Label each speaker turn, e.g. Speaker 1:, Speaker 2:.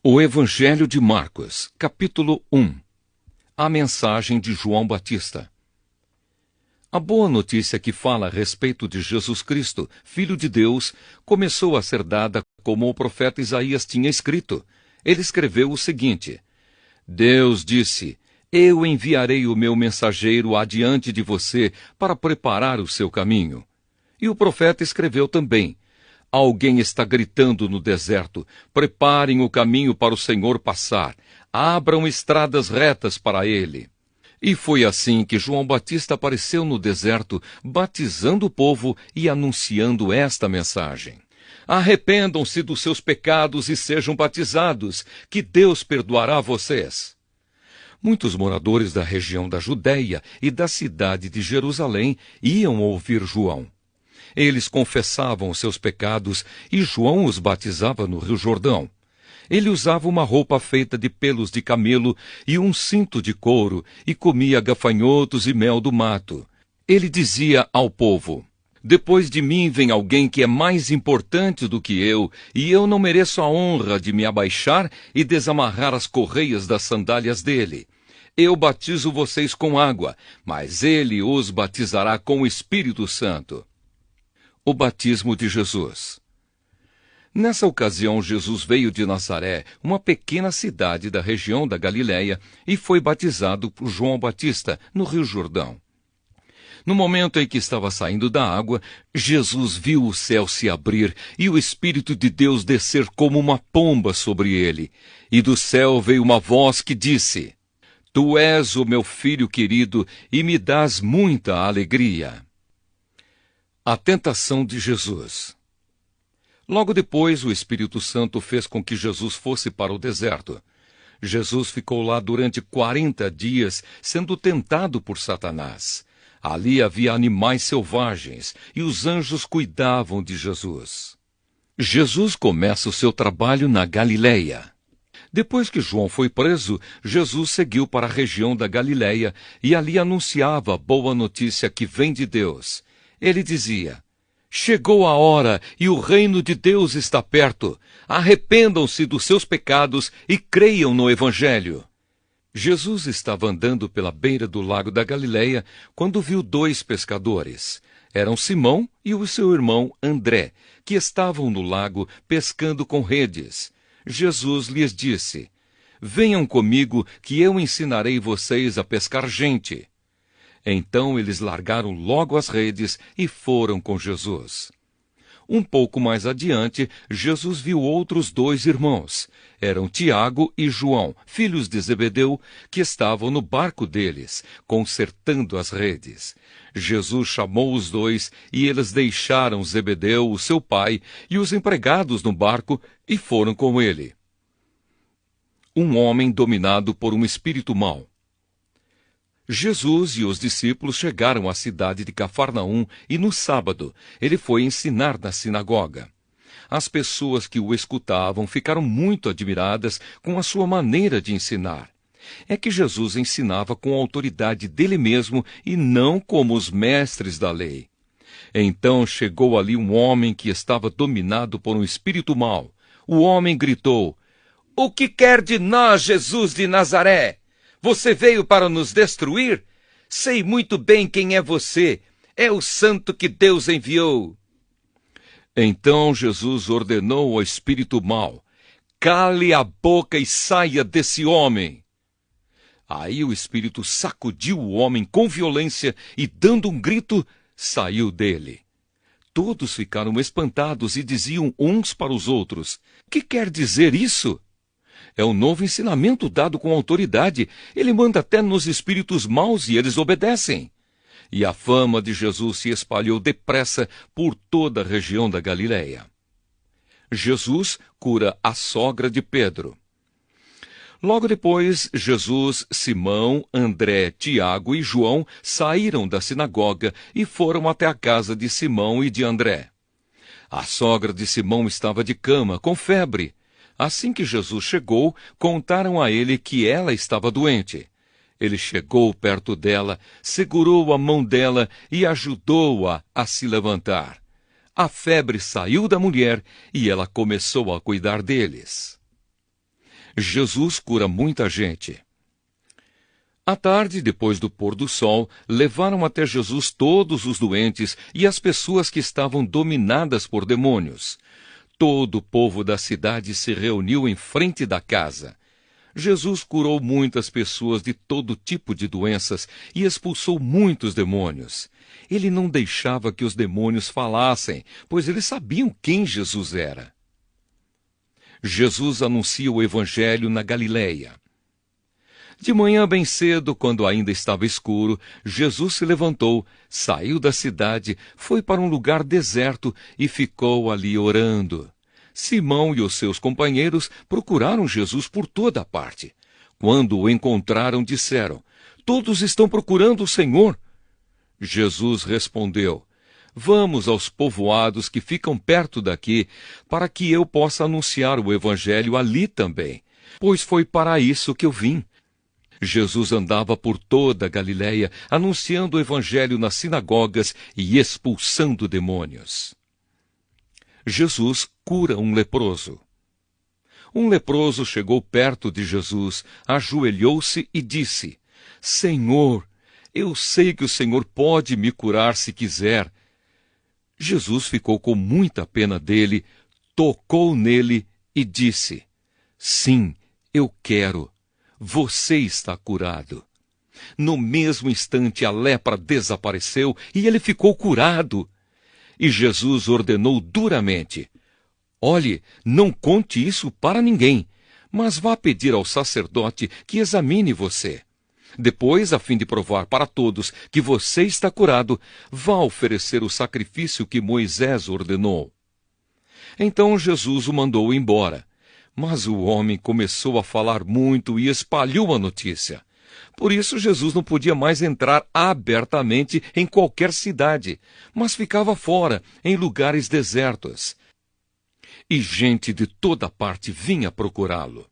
Speaker 1: O Evangelho de Marcos, capítulo 1. A mensagem de João Batista. A boa notícia que fala a respeito de Jesus Cristo, Filho de Deus, começou a ser dada como o profeta Isaías tinha escrito. Ele escreveu o seguinte: Deus disse: Eu enviarei o meu mensageiro adiante de você para preparar o seu caminho. E o profeta escreveu também: Alguém está gritando no deserto: preparem o caminho para o Senhor passar, abram estradas retas para ele. E foi assim que João Batista apareceu no deserto, batizando o povo e anunciando esta mensagem: Arrependam-se dos seus pecados e sejam batizados, que Deus perdoará vocês. Muitos moradores da região da Judéia e da cidade de Jerusalém iam ouvir João. Eles confessavam os seus pecados e João os batizava no Rio Jordão. Ele usava uma roupa feita de pelos de camelo e um cinto de couro e comia gafanhotos e mel do mato. Ele dizia ao povo: Depois de mim vem alguém que é mais importante do que eu, e eu não mereço a honra de me abaixar e desamarrar as correias das sandálias dele. Eu batizo vocês com água, mas ele os batizará com o Espírito Santo. O batismo de Jesus. Nessa ocasião, Jesus veio de Nazaré, uma pequena cidade da região da Galiléia, e foi batizado por João Batista, no Rio Jordão. No momento em que estava saindo da água, Jesus viu o céu se abrir e o Espírito de Deus descer como uma pomba sobre ele. E do céu veio uma voz que disse: Tu és o meu filho querido e me dás muita alegria. A tentação de Jesus. Logo depois, o Espírito Santo fez com que Jesus fosse para o deserto. Jesus ficou lá durante 40 dias, sendo tentado por Satanás. Ali havia animais selvagens, e os anjos cuidavam de Jesus. Jesus começa o seu trabalho na Galiléia. Depois que João foi preso, Jesus seguiu para a região da Galiléia e ali anunciava a boa notícia que vem de Deus. Ele dizia: Chegou a hora e o reino de Deus está perto. Arrependam-se dos seus pecados e creiam no Evangelho. Jesus estava andando pela beira do lago da Galiléia quando viu 2 pescadores. Eram Simão e o seu irmão André, que estavam no lago pescando com redes. Jesus lhes disse: Venham comigo que eu ensinarei vocês a pescar gente. Então eles largaram logo as redes e foram com Jesus. Um pouco mais adiante, Jesus viu outros 2 irmãos. Eram Tiago e João, filhos de Zebedeu, que estavam no barco deles, consertando as redes. Jesus chamou os 2 e eles deixaram Zebedeu, o seu pai, e os empregados no barco e foram com ele. Um homem dominado por um espírito mau. Jesus e os discípulos chegaram à cidade de Cafarnaum e no sábado ele foi ensinar na sinagoga. As pessoas que o escutavam ficaram muito admiradas com a sua maneira de ensinar. É que Jesus ensinava com a autoridade dele mesmo e não como os mestres da lei. Então chegou ali um homem que estava dominado por um espírito mau. O homem gritou: O que quer de nós, Jesus de Nazaré? Você veio para nos destruir? Sei muito bem quem é você. É o santo que Deus enviou. Então Jesus ordenou ao espírito mau: Cale a boca e saia desse homem. Aí o espírito sacudiu o homem com violência e, dando um grito, saiu dele. Todos ficaram espantados e diziam uns para os outros: Que quer dizer isso? É um novo ensinamento dado com autoridade. Ele manda até nos espíritos maus e eles obedecem. E a fama de Jesus se espalhou depressa por toda a região da Galiléia. Jesus cura a sogra de Pedro. Logo depois, Jesus, Simão, André, Tiago e João saíram da sinagoga e foram até a casa de Simão e de André. A sogra de Simão estava de cama, com febre. Assim que Jesus chegou, contaram a ele que ela estava doente. Ele chegou perto dela, segurou a mão dela e ajudou-a a se levantar. A febre saiu da mulher e ela começou a cuidar deles. Jesus cura muita gente. À tarde, depois do pôr do sol, levaram até Jesus todos os doentes e as pessoas que estavam dominadas por demônios. Todo o povo da cidade se reuniu em frente da casa. Jesus curou muitas pessoas de todo tipo de doenças e expulsou muitos demônios. Ele não deixava que os demônios falassem, pois eles sabiam quem Jesus era. Jesus anuncia o Evangelho na Galileia. De manhã bem cedo, quando ainda estava escuro, Jesus se levantou, saiu da cidade, foi para um lugar deserto e ficou ali orando. Simão e os seus companheiros procuraram Jesus por toda a parte. Quando o encontraram, disseram: "Todos estão procurando o Senhor." Jesus respondeu: "Vamos aos povoados que ficam perto daqui, para que eu possa anunciar o Evangelho ali também, pois foi para isso que eu vim." Jesus andava por toda a Galileia, anunciando o Evangelho nas sinagogas e expulsando demônios. Jesus cura um leproso. Um leproso chegou perto de Jesus, ajoelhou-se e disse: "Senhor, eu sei que o Senhor pode me curar se quiser." Jesus ficou com muita pena dele, tocou nele e disse: "Sim, eu quero. Você está curado." No mesmo instante a lepra desapareceu e ele ficou curado. E Jesus ordenou duramente: "Olhe, não conte isso para ninguém, mas vá pedir ao sacerdote que examine você. Depois, a fim de provar para todos que você está curado, vá oferecer o sacrifício que Moisés ordenou." Então Jesus o mandou embora. Mas o homem começou a falar muito e espalhou a notícia. Por isso, Jesus não podia mais entrar abertamente em qualquer cidade, mas ficava fora, em lugares desertos. E gente de toda parte vinha procurá-lo.